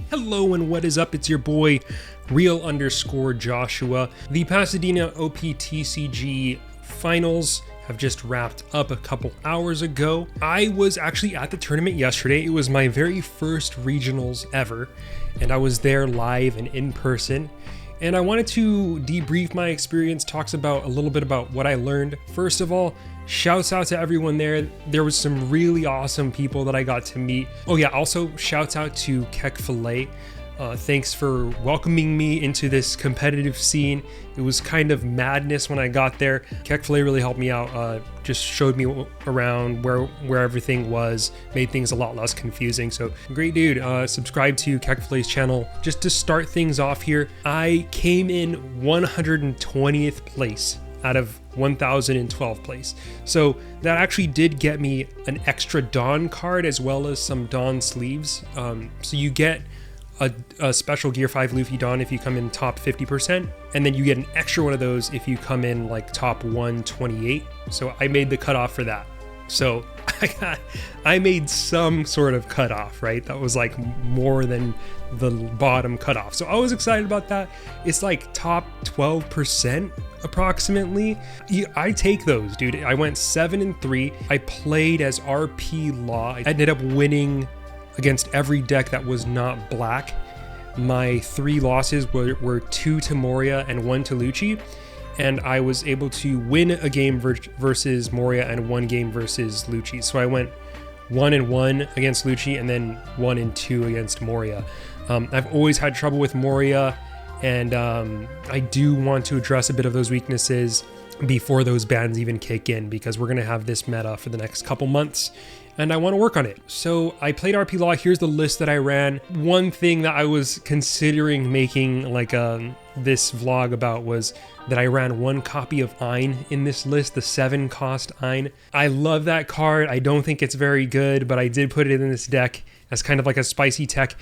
Hello and what is up? It's your boy real_Joshua. The Pasadena OPTCG finals have just wrapped up a couple hours ago. I was actually at the tournament yesterday. It was my very first regionals ever, and I was there live and in person. And I wanted to debrief my experience, talks about a little bit about what I learned. First of all, shouts out to everyone there. There was some really awesome people that I got to meet. Oh yeah, also shouts out to Kek Filet. Thanks for welcoming me into this competitive scene. It was kind of madness when I got there. Kek Filet really helped me out, just showed me around where everything was, made things a lot less confusing. So great dude. Subscribe to Kek Filet's channel. Just to start things off here, I came in 120th place out of 1012 place. So that actually did get me an extra Dawn card as well as some Dawn sleeves. So you get a special Gear 5 Luffy Dawn if you come in top 50%, and then you get an extra one of those if you come in like top 128. So I made the cutoff for that. So I made some sort of cutoff, right? That was like more than the bottom cutoff. So I was excited about that. It's like top 12% approximately. I take those, dude. I went 7-3. I played as RP Law. I ended up winning against every deck that was not black. My 3 losses were 2 to Moria and 1 to Lucci, and I was able to win a game versus Moria and 1 game versus Lucci. So I went 1-1 against Lucci and then 1-2 against Moria. I've always had trouble with Moria, and I do want to address a bit of those weaknesses before those bans even kick in, because we're going to have this meta for the next couple months, and I want to work on it. So I played RP Law. Here's the list that I ran. One thing that I was considering making like this vlog about was that I ran 1 copy of Ein in this list, the 7 cost Ein. I love that card. I don't think it's very good, but I did put it in this deck as kind of like a spicy tech.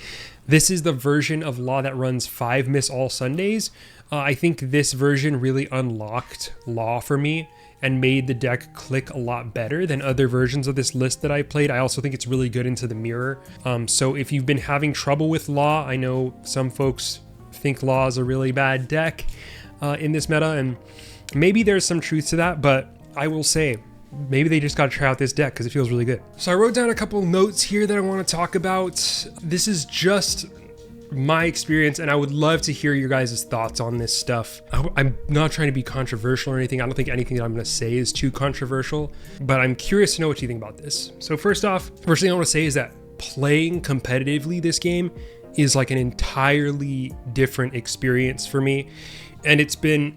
This is the version of Law that runs 5 Miss All Sundays. I think this version really unlocked Law for me and made the deck click a lot better than other versions of this list that I played. I also think it's really good into the mirror. So if you've been having trouble with Law, I know some folks think Law is a really bad deck in this meta, and maybe there's some truth to that, but I will say, maybe they just got to try out this deck because it feels really good. So I wrote down a couple notes here that I want to talk about. This is just my experience, and I would love to hear your guys' thoughts on this stuff. I'm not trying to be controversial or anything. I don't think anything that I'm going to say is too controversial, but I'm curious to know what you think about this. So first thing I want to say is that playing competitively this game is like an entirely different experience for me. And it's been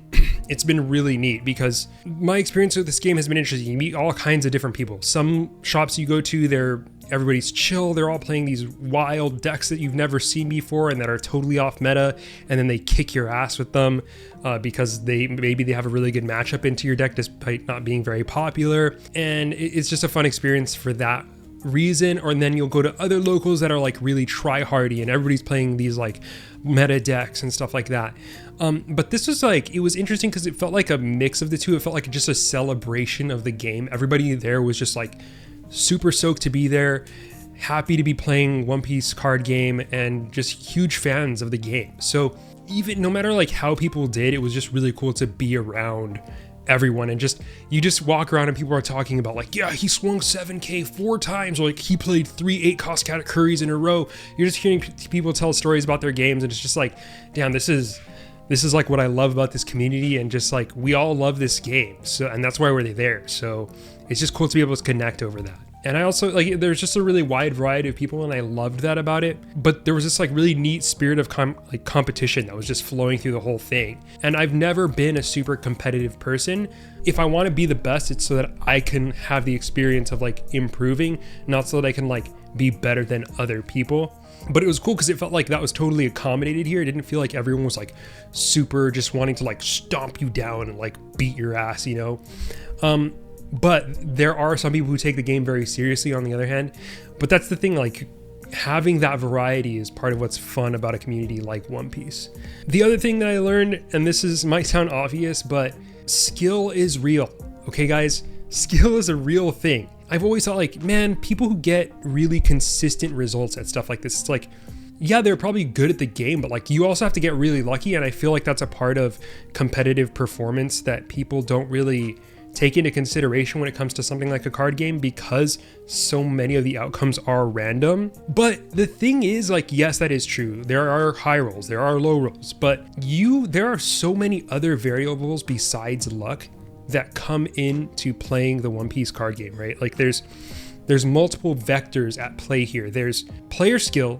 really neat because my experience with this game has been interesting. You meet all kinds of different people. Some shops you go to, everybody's chill. They're all playing these wild decks that you've never seen before and that are totally off meta. And then they kick your ass with them because maybe they have a really good matchup into your deck despite not being very popular. And it's just a fun experience for that reason. Or then you'll go to other locals that are like really try-hardy and everybody's playing these like meta decks and stuff like that. But this was like, it was interesting because it felt like a mix of the two. It felt like just a celebration of the game. Everybody there was just like super stoked to be there, happy to be playing One Piece card game, and just huge fans of the game. So even no matter like how people did, it was just really cool to be around everyone, and you just walk around and people are talking about like, yeah, he swung 7k 4 times, or like he played 3 8-cost Katakuris in a row. You're just hearing people tell stories about their games, and it's just like, damn, this is like what I love about this community, and just like we all love this game. So, and that's why we're there. So it's just cool to be able to connect over that. And I also like, there's just a really wide variety of people, and I loved that about it. But there was this like really neat spirit of competition that was just flowing through the whole thing. And I've never been a super competitive person. If I want to be the best, it's so that I can have the experience of like improving, not so that I can like be better than other people. But it was cool because it felt like that was totally accommodated here. It didn't feel like everyone was like super just wanting to like stomp you down and like beat your ass, you know? But there are some people who take the game very seriously on the other hand. But that's the thing, like having that variety is part of what's fun about a community like One Piece. The other thing that I learned, and might sound obvious, but skill is real. Okay, guys, skill is a real thing. I've always thought like, man, people who get really consistent results at stuff like this, it's like yeah, they're probably good at the game, but like you also have to get really lucky. And I feel like that's a part of competitive performance that people don't really take into consideration when it comes to something like a card game, because so many of the outcomes are random. But the thing is, like, yes, that is true. There are high rolls, there are low rolls, but there are so many other variables besides luck that come into playing the One Piece card game, right? Like there's multiple vectors at play here. There's player skill,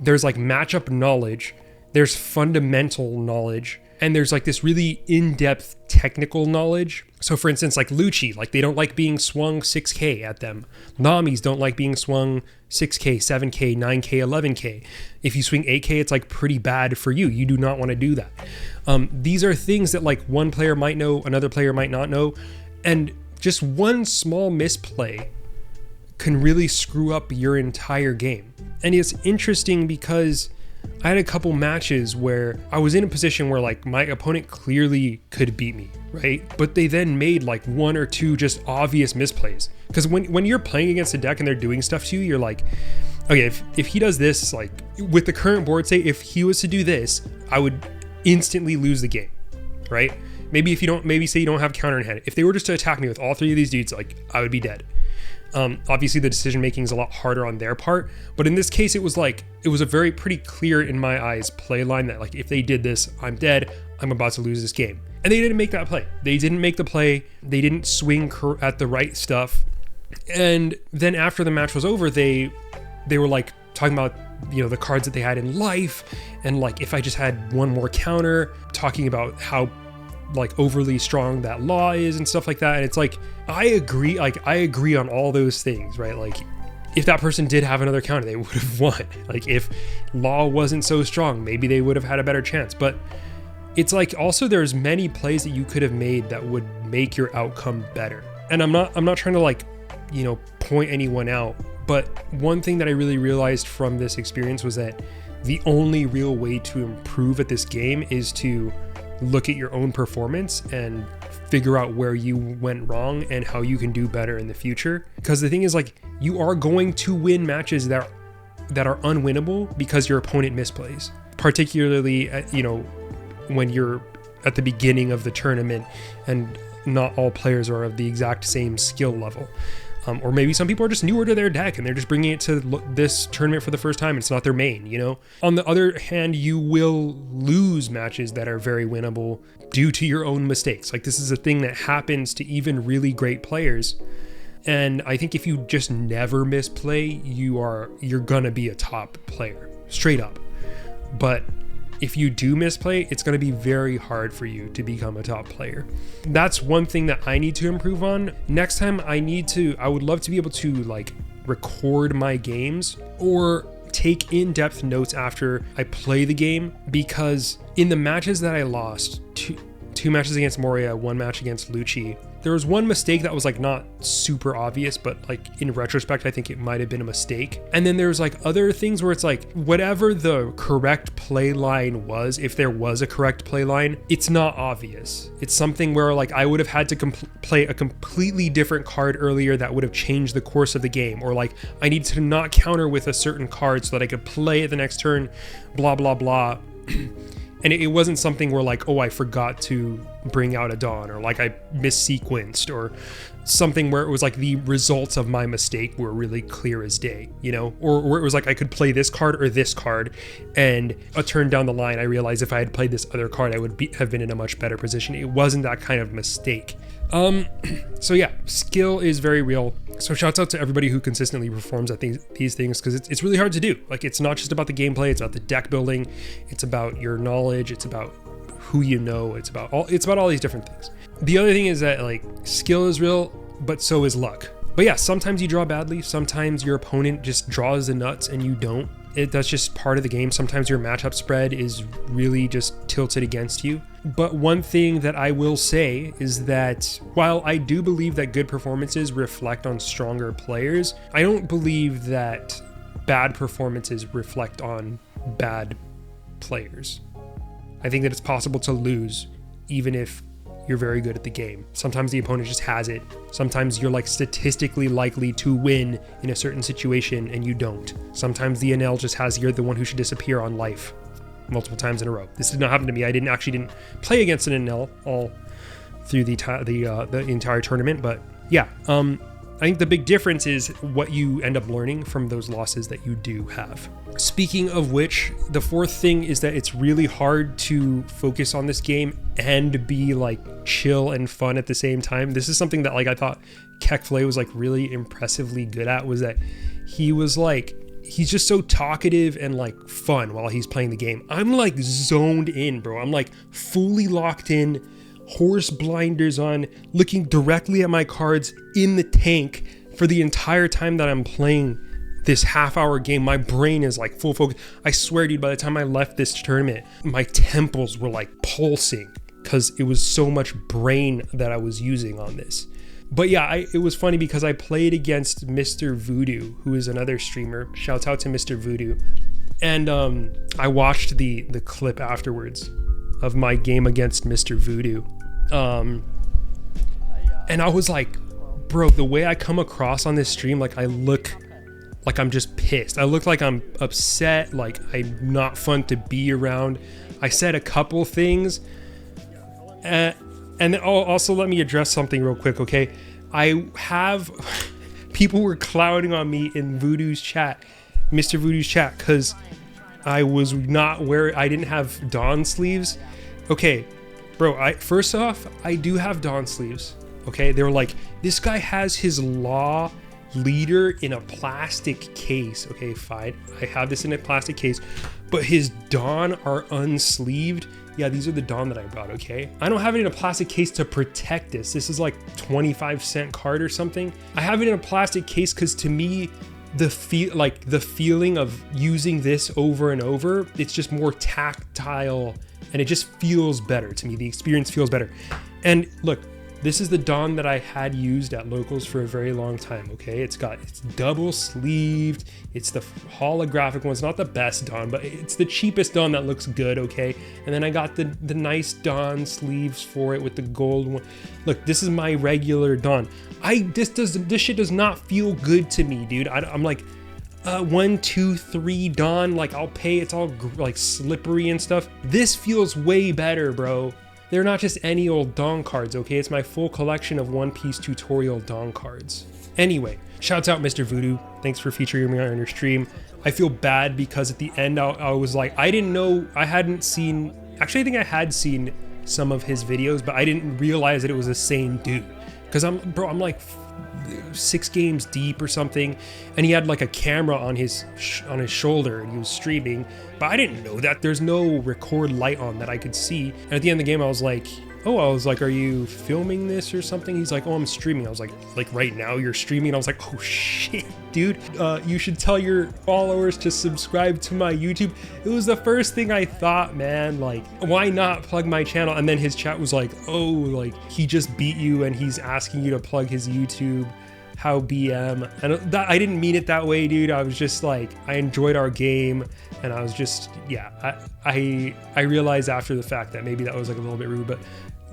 there's like matchup knowledge, there's fundamental knowledge, and there's like this really in-depth technical knowledge. So for instance, like Lucci, like they don't like being swung 6k at them. Namis don't like being swung 6k, 7k, 9k, 11k. If you swing 8k, it's like pretty bad for you. You do not want to do that. These are things that like one player might know, another player might not know. And just one small misplay can really screw up your entire game. And it's interesting because I had a couple matches where I was in a position where like my opponent clearly could beat me, right? But they then made like one or two just obvious misplays. Because when you're playing against a deck and they're doing stuff to you, you're like, okay, if he does this, like with the current board, say if he was to do this, I would instantly lose the game, right? Maybe say you don't have counter in hand. If they were just to attack me with all three of these dudes, like I would be dead. Obviously the decision making is a lot harder on their part, but in this case it was a very pretty clear in my eyes play line that like if they did this, I'm dead, I'm about to lose this game. And they didn't make that play. They didn't make the play. They didn't swing at the right stuff. And then after the match was over, they were like talking about, you know, the cards that they had in life, and like if I just had one more counter, talking about how like overly strong that law is and stuff like that. And it's like, I agree on all those things, right? Like if that person did have another counter, they would have won. Like if law wasn't so strong, maybe they would have had a better chance. But it's like also there's many plays that you could have made that would make your outcome better. And I'm not trying to like, you know, point anyone out, but one thing that I really realized from this experience was that the only real way to improve at this game is to look at your own performance and figure out where you went wrong and how you can do better in the future. Because the thing is, like, you are going to win matches that are unwinnable because your opponent misplays, particularly you know, when you're at the beginning of the tournament and not all players are of the exact same skill level. Or maybe some people are just newer to their deck and they're just bringing it to this tournament for the first time. It's not their main, you know? On the other hand, you will lose matches that are very winnable due to your own mistakes. Like this is a thing that happens to even really great players. And I think if you just never misplay, you're gonna be a top player, straight up. But if you do misplay, it's going to be very hard for you to become a top player. That's one thing that I need to improve on. Next time I would love to be able to like record my games or take in-depth notes after I play the game, because in the matches that I lost, two matches against Moria, one match against Lucci, there was one mistake that was like not super obvious, but like in retrospect, I think it might have been a mistake. And then there's like other things where it's like whatever the correct play line was, if there was a correct play line, it's not obvious. It's something where like I would have had to play a completely different card earlier that would have changed the course of the game, or like I need to not counter with a certain card so that I could play it the next turn, blah, blah, blah. And it wasn't something where like, oh, I forgot to bring out a Dawn, or like I missequenced, or something where it was like the results of my mistake were really clear as day, you know, or where it was like I could play this card or this card, and a turn down the line I realized if I had played this other card I would have been in a much better position. It wasn't that kind of mistake. So yeah, skill is very real. So shouts out to everybody who consistently performs at these things, because it's really hard to do. Like it's not just about the gameplay, it's about the deck building, it's about your knowledge, it's about who you know, it's about all these different things. The other thing is that like skill is real, but so is luck. But yeah, sometimes you draw badly, sometimes your opponent just draws the nuts and you don't. That's just part of the game. Sometimes your matchup spread is really just tilted against you. But one thing that I will say is that while I do believe that good performances reflect on stronger players, I don't believe that bad performances reflect on bad players. I think that it's possible to lose even if you're very good at the game. Sometimes the opponent just has it. Sometimes you're like statistically likely to win in a certain situation and you don't. Sometimes the NL just has you're the one who should disappear on life multiple times in a row. This did not happen to me. I didn't play against an NL all through the entire tournament, but yeah. I think the big difference is what you end up learning from those losses that you do have. Speaking of which, the fourth thing is that it's really hard to focus on this game and be like chill and fun at the same time. This is something that like I thought Kekflay was like really impressively good at, was that he's just so talkative and like fun while he's playing the game. I'm like zoned in, bro. I'm like fully locked in, horse blinders on, looking directly at my cards in the tank for the entire time that I'm playing this half-hour game. My brain is like full focus. I swear, dude, by the time I left this tournament, my temples were like pulsing because it was so much brain that I was using on this. But yeah, it was funny because I played against Mr. Vudoo, who is another streamer. Shouts out to Mr. Vudoo. And I watched the clip afterwards of my game against Mr. Vudoo. And I was like, bro, the way I come across on this stream, like I look like I'm just pissed. I look like I'm upset, like I'm not fun to be around. I said a couple things. And then also let me address something real quick, okay? I have people were clouding on me in Voodoo's chat, Mr. Voodoo's chat, because I was not I didn't have Dawn sleeves. Okay, bro, first off, I do have Dawn sleeves. Okay, they were like, this guy has his law leader in a plastic case. Okay, fine, I have this in a plastic case, but his Dawn are unsleeved. Yeah, these are the Dawn that I brought, okay? I don't have it in a plastic case to protect this. This is like 25-cent card or something. I have it in a plastic case because to me, the feeling of using this over and over, it's just more tactile and it just feels better to me. The experience feels better. And look, this is the Dawn that I had used at locals for a very long time, okay? It's double sleeved. It's the holographic one. It's not the best Dawn, but it's the cheapest Dawn that looks good, okay? And then I got the nice Dawn sleeves for it with the gold one. Look, this is my regular Dawn. This shit does not feel good to me, dude. I'm like, 1, 2, 3 Dawn, like I'll pay. It's all like slippery and stuff. This feels way better, bro. They're not just any old Dawn cards, okay? It's my full collection of One Piece tutorial Dawn cards. Anyway, shouts out Mr. Vudoo. Thanks for featuring me on your stream. I feel bad because at the end I was like, I didn't know, I hadn't seen, actually I think I had seen some of his videos, but I didn't realize that it was the same dude. Because I'm like 6 games deep or something, and he had like a camera on his shoulder and he was streaming, but I didn't know that there's no record light on that I could see. And at the end of the game I was like, are you filming this or something? He's like, oh, I'm streaming. I was like right now you're streaming? I was like, oh shit, dude, you should tell your followers to subscribe to my YouTube. It was the first thing I thought, man, like, why not plug my channel? And then his chat was like, oh, like he just beat you and he's asking you to plug his YouTube. How BM? And that, I didn't mean it that way, dude. I was just like, I enjoyed our game, and I was just, yeah, I realized after the fact that maybe that was like a little bit rude, but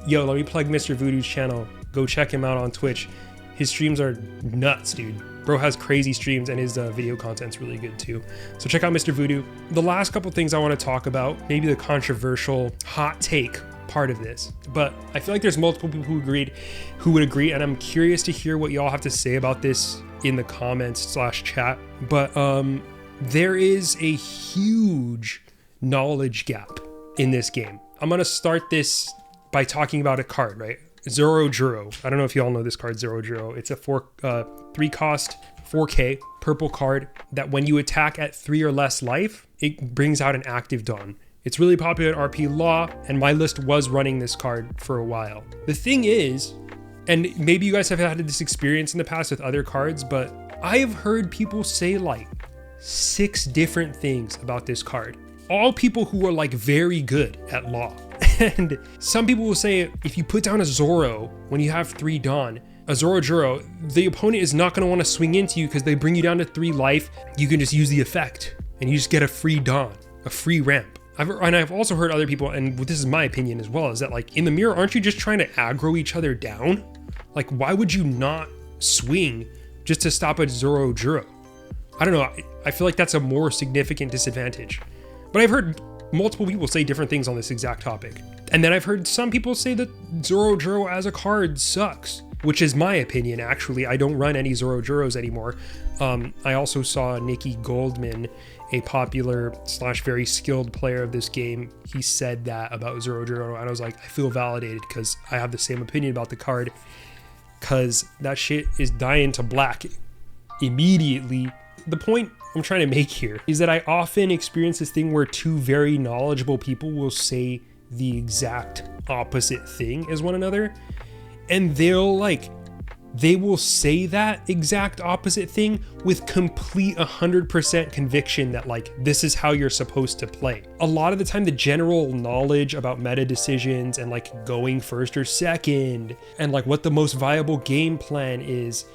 yo, let me plug Mr. Voodoo's channel. Go check him out on Twitch. His streams are nuts, dude. Bro has crazy streams, and his video content's really good too. So check out Mr. Vudoo. The last couple things I want to talk about, maybe the controversial hot take part of this, but I feel like there's multiple people who would agree, and I'm curious to hear what y'all have to say about this in the comments / chat. But there is a huge knowledge gap in this game. I'm gonna start this by talking about a card, right? Zoro Juro. I don't know if y'all know this card, Zoro Juro. It's a 3 cost 4K purple card that when you attack at 3 or less life, it brings out an active Dawn. It's really popular in RP Law, and my list was running this card for a while. The thing is, and maybe you guys have had this experience in the past with other cards, but I've heard people say like 6 different things about this card. All people who are like very good at Law. And some people will say if you put down a Zoro when you have 3 Dawn, a Zoro Juro, the opponent is not going to want to swing into you because they bring you down to 3 life. You can just use the effect and you just get a free Dawn, a free ramp. I've also heard other people, and this is my opinion as well, is that like in the mirror, aren't you just trying to aggro each other down? Like, why would you not swing just to stop a Zoro Juro? I don't know. I feel like that's a more significant disadvantage. But I've heard multiple people say different things on this exact topic. And then I've heard some people say that Zoro Juro as a card sucks, which is my opinion, actually. I don't run any Zoro Juros anymore. I also saw Nikki Goldman, a popular / very skilled player of this game. He said that about Zoro Juro, and I was like, I feel validated because I have the same opinion about the card, because that shit is dying to black immediately. The point I'm trying to make here is that I often experience this thing where two very knowledgeable people will say the exact opposite thing as one another, and they will say that exact opposite thing with complete 100% conviction that like this is how you're supposed to play. A lot of the time, the general knowledge about meta decisions and like going first or second and like what the most viable game plan is,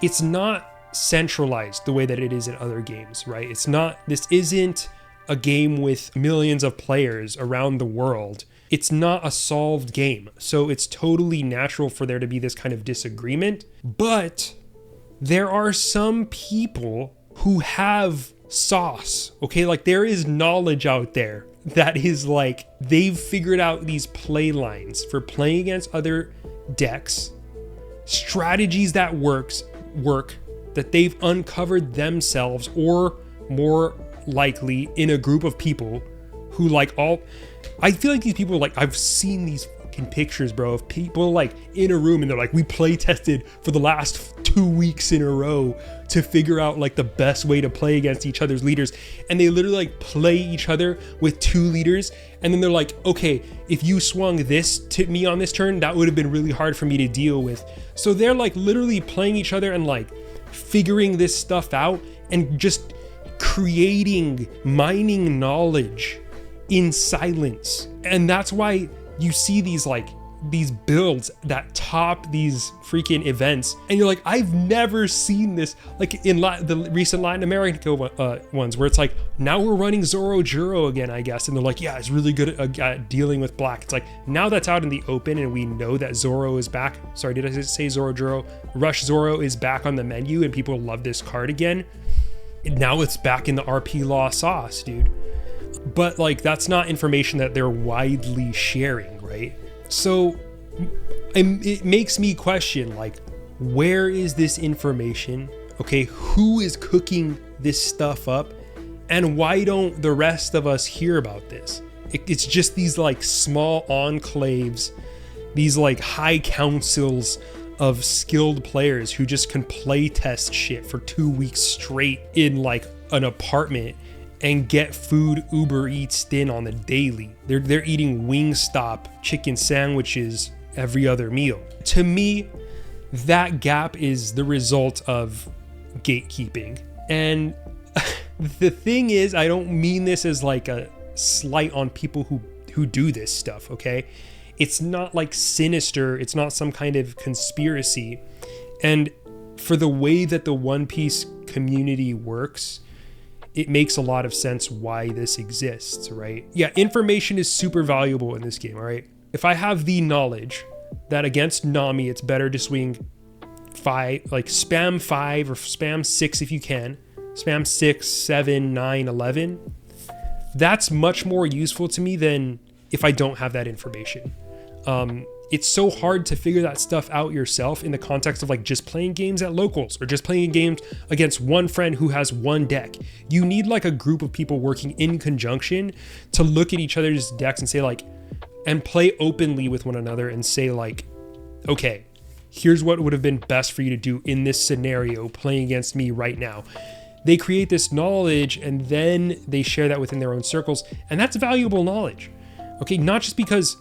it's not centralized the way that it is in other games, right? This isn't a game with millions of players around the world. It's not a solved game. So it's totally natural for there to be this kind of disagreement. But there are some people who have sauce, okay? Like there is knowledge out there that is like, they've figured out these play lines for playing against other decks, strategies that work that they've uncovered themselves, or more likely in a group of people who I feel like these people, like I've seen these fucking pictures, bro, of people like in a room and they're like, we play tested for the last 2 weeks in a row to figure out like the best way to play against each other's leaders. And they literally like play each other with 2 leaders. And then they're like, okay, if you swung this to me on this turn, that would have been really hard for me to deal with. So they're like literally playing each other and like figuring this stuff out and just mining knowledge in silence. And that's why you see these builds that top these freaking events, and you're like, I've never seen this, like in the recent Latin America ones, where it's like, now we're running Zoro Juro again, I guess, and they're like, yeah, it's really good at dealing with black. It's like, now that's out in the open and we know that Zoro is back. Sorry, did I say Zoro Juro? Rush Zoro is back on the menu and people love this card again. Now it's back in the RP law sauce, dude. But like, that's not information that they're widely sharing, right? So it makes me question, like, where is this information? Okay, who is cooking this stuff up? And why don't the rest of us hear about this? It's just these like small enclaves, these like high councils of skilled players who just can play test shit for 2 weeks straight in like an apartment and get food Uber Eats thin on the daily. They're eating Wingstop chicken sandwiches every other meal. To me, that gap is the result of gatekeeping. And the thing is, I don't mean this as like a slight on people who do this stuff, okay? It's not like sinister, it's not some kind of conspiracy. And for the way that the One Piece community works, it makes a lot of sense why this exists, right? Yeah, information is super valuable in this game, all right? If I have the knowledge that against Nami, it's better to swing 5, like spam 5 or spam 6 if you can, spam 6, 7, 9, 11, that's much more useful to me than if I don't have that information. It's so hard to figure that stuff out yourself in the context of like just playing games at locals or just playing games against one friend who has one deck. You need like a group of people working in conjunction to look at each other's decks and say like, and play openly with one another and say like, okay, here's what would have been best for you to do in this scenario playing against me right now. They create this knowledge and then they share that within their own circles. And that's valuable knowledge. Okay, not just because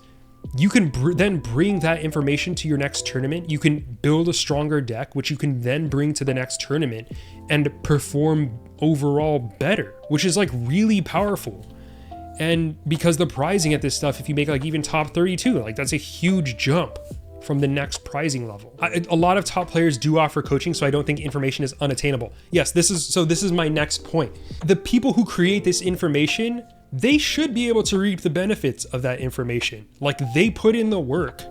you can then bring that information to your next tournament. You can build a stronger deck, which you can then bring to the next tournament and perform overall better, which is like really powerful. And because the pricing at this stuff, if you make like even top 32, like that's a huge jump from the next pricing level. A lot of top players do offer coaching, so I don't think information is unattainable. Yes, this is my next point. The people who create this information, they should be able to reap the benefits of that information. Like, they put in the work.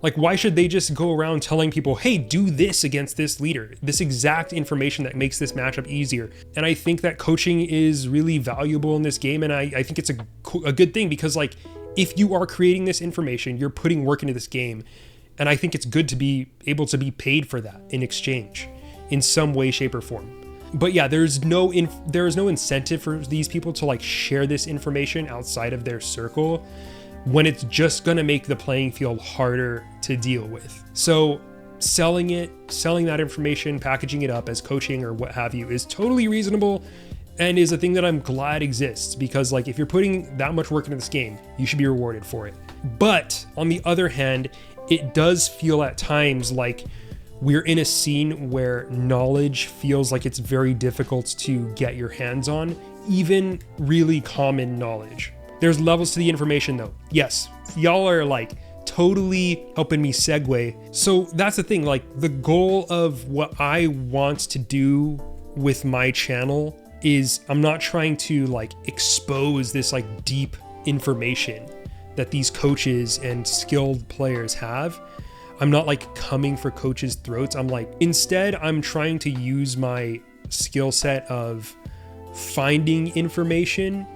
Like, why should they just go around telling people, hey, do this against this leader, this exact information that makes this matchup easier? And I think that coaching is really valuable in this game. And I think it's a good thing, because like, if you are creating this information, you're putting work into this game. And I think it's good to be able to be paid for that in exchange in some way, shape, or form. But yeah, there is no incentive for these people to like share this information outside of their circle, when it's just gonna make the playing field harder to deal with. So selling that information, packaging it up as coaching or what have you, is totally reasonable and is a thing that I'm glad exists, because like, if you're putting that much work into this game, you should be rewarded for it. But on the other hand, it does feel at times like we're in a scene where knowledge feels like it's very difficult to get your hands on, even really common knowledge. There's levels to the information though. Yes, y'all are like totally helping me segue. So that's the thing, like the goal of what I want to do with my channel is, I'm not trying to like expose this like deep information that these coaches and skilled players have. I'm not like coming for coaches' throats. Instead, I'm trying to use my skill set of finding information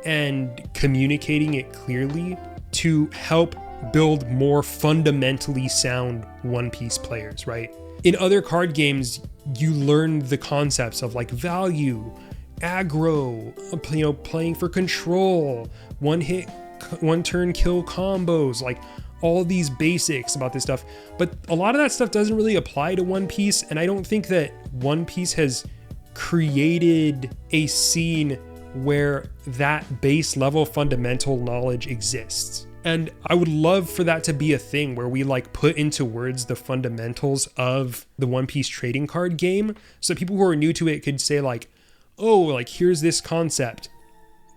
and communicating it clearly to help build more fundamentally sound One Piece players, right? In other card games, you learn the concepts of like value, aggro, playing for control, one turn kill combos, like all these basics about this stuff. But a lot of that stuff doesn't really apply to One Piece, and I don't think that One Piece has created a scene where that base level fundamental knowledge exists. And I would love for that to be a thing where we like put into words the fundamentals of the One Piece trading card game, so that people who are new to it could say like, oh, like here's this concept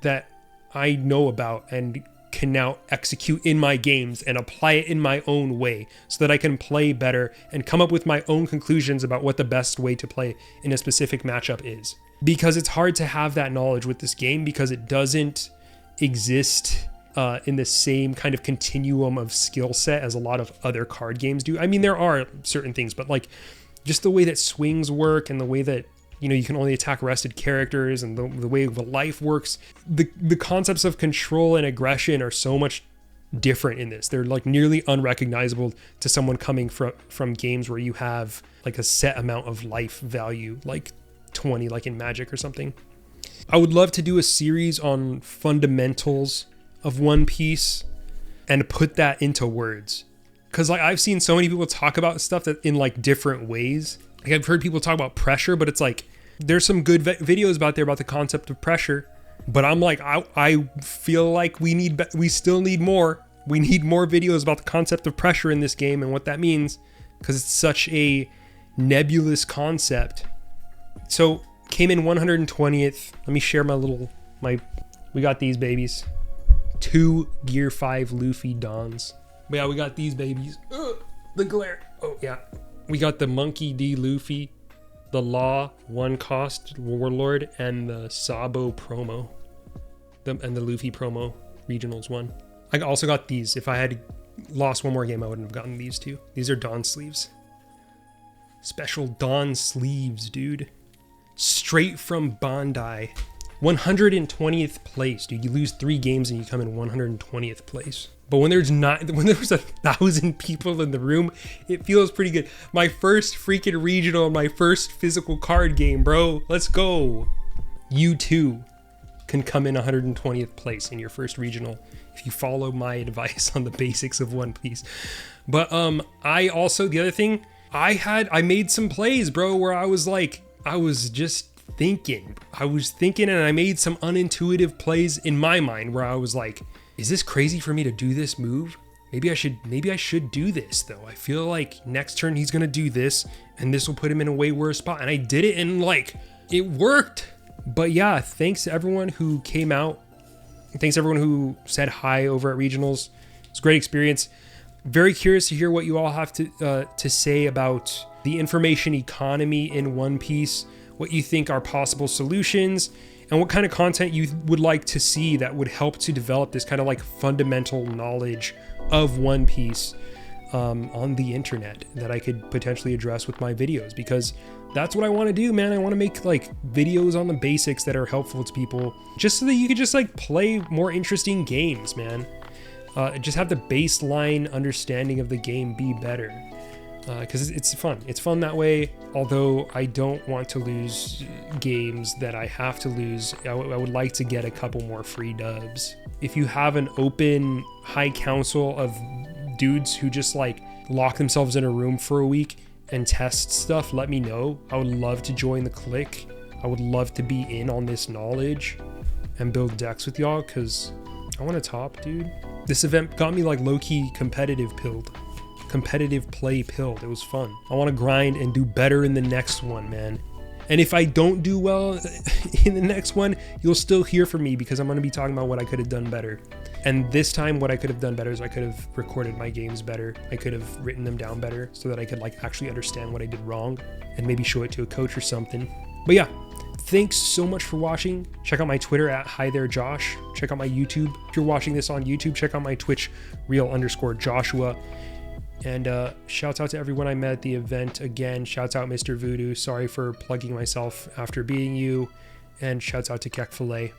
that I know about and can now execute in my games and apply it in my own way, so that I can play better and come up with my own conclusions about what the best way to play in a specific matchup is. Because it's hard to have that knowledge with this game, because it doesn't exist in the same kind of continuum of skill set as a lot of other card games do. I mean, there are certain things, but like just the way that swings work and the way that, you can only attack rested characters and the way the life works, the concepts of control and aggression are so much different in this. They're like nearly unrecognizable to someone coming from games where you have like a set amount of life value, like 20, like in Magic or something. I would love to do a series on fundamentals of One Piece and put that into words, because like I've seen so many people talk about stuff that in like different ways. Like I've heard people talk about pressure, but it's like there's some good videos out there about the concept of pressure, but I'm like, I feel like we still need more. We need more videos about the concept of pressure in this game and what that means, because it's such a nebulous concept. So came in 120th. Let me share we got these babies. 2 Gear 5 Luffy Dons. But yeah, we got these babies. Ugh, the glare. Oh yeah. We got the Monkey D Luffy, the Law 1 cost Warlord, and the Sabo promo. And the Luffy promo regionals one. I also got these. If I had lost one more game, I wouldn't have gotten these two. These are Dawn sleeves. Special Dawn sleeves, dude. Straight from Bandai. 120th place, dude. You lose 3 games and you come in 120th place. But when there's 1,000 people in the room, it feels pretty good. My first freaking regional, my first physical card game, bro. Let's go. You too can come in 120th place in your first regional if you follow my advice on the basics of One Piece. But I also, the other thing, I made some plays, bro, where I was just thinking. I was thinking and I made some unintuitive plays in my mind where I was like, is this crazy for me to do this move? Maybe I should do this though. I feel like next turn he's gonna do this and this will put him in a way worse spot. And I did it and like, it worked. But yeah, thanks to everyone who came out. Thanks to everyone who said hi over at regionals. It's a great experience. Very curious to hear what you all have to say about the information economy in One Piece, what you think are possible solutions, and what kind of content you would like to see that would help to develop this kind of like fundamental knowledge of One Piece on the internet that I could potentially address with my videos, because that's what I want to do, man. I want to make like videos on the basics that are helpful to people, just so that you could just like play more interesting games, man. Just have the baseline understanding of the game be better, because it's fun. It's fun that way. Although I don't want to lose games that I have to lose, I would like to get a couple more free dubs. If you have an open high council of dudes who just like lock themselves in a room for a week and test stuff, let me know. I would love to join the clique. I would love to be in on this knowledge and build decks with y'all, because I want to top, dude. This event got me like low-key competitive play pilled. It was fun. I want to grind and do better in the next one, man. And if I don't do well in the next one, you'll still hear from me, because I'm going to be talking about what I could have done better. And this time what I could have done better is I could have recorded my games better. I could have written them down better so that I could like actually understand what I did wrong and maybe show it to a coach or something. But yeah, thanks so much for watching. Check out my Twitter at HiThereJosh. Check out my YouTube. If you're watching this on YouTube, check out my Twitch, real_Joshua. And shouts out to everyone I met at the event. Again, shouts out Mr. Vudoo. Sorry for plugging myself after being you. And shouts out to Kek Filet.